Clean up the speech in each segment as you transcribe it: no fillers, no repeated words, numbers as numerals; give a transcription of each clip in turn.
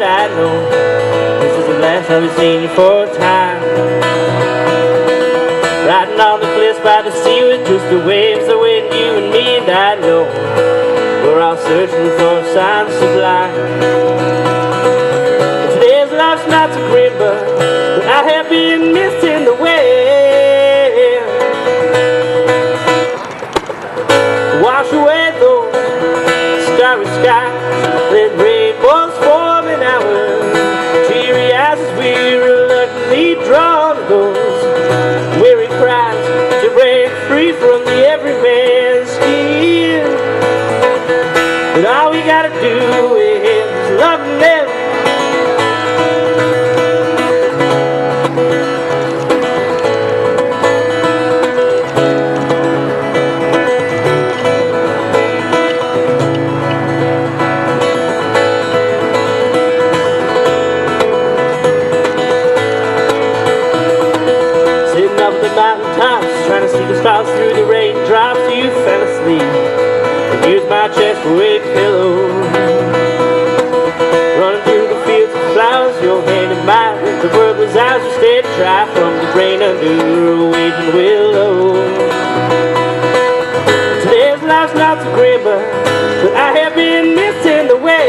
I know this is the last time we've seen you for a time. Riding on the cliffs by the sea with just the waves of wind, you and me, and I know we're all searching for a sign sublime. Today's life's not so grim, but I have been missing the way. Wash away those starry skies, let rainbows form in our teary eyes as we reluctantly draw those weary cries to break free from the everyman's skin. And all we gotta do is love and live. Trying to see the stars through the raindrops, you fell asleep and used my chest for a pillow. Running through the fields of flowers, your hand in mine, the world was ours, you stayed dry from the rain under a waving willow. Today's life's not so grim, but I have been missing the way.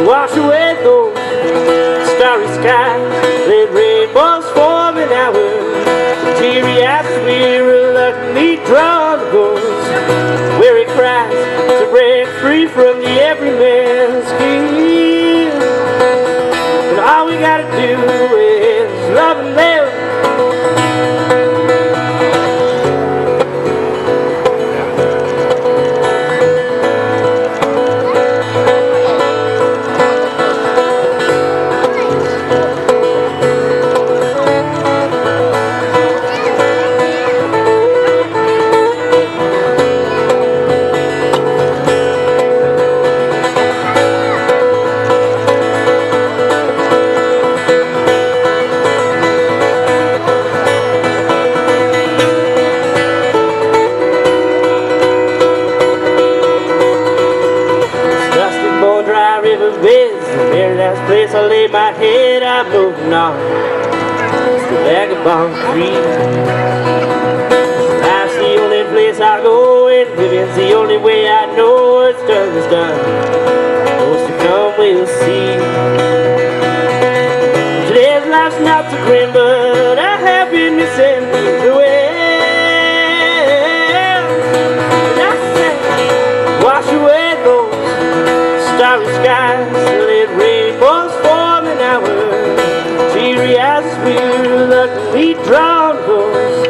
Wash away those starry skies, let rainbows form in our teary eyes, we reluctantly draw those weary cries to break free from the everyman's skin. And all we gotta do is love and live. The very last place I lay my head, I'm moving on. It's the vagabond creek. Life's the only place I go, and living's the only way I know it's done is done. What's to come, we'll see. Today's life's not so grim, but I have been missing the way. And I say, wash away those starry skies, let rainbows form in our teary eyes as we reluctantly draw those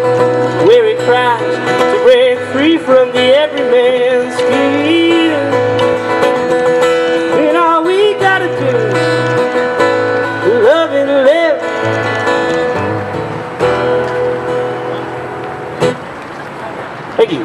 weary cries to break free from the everyman's skin. And all we gotta do is love and live. Thank you.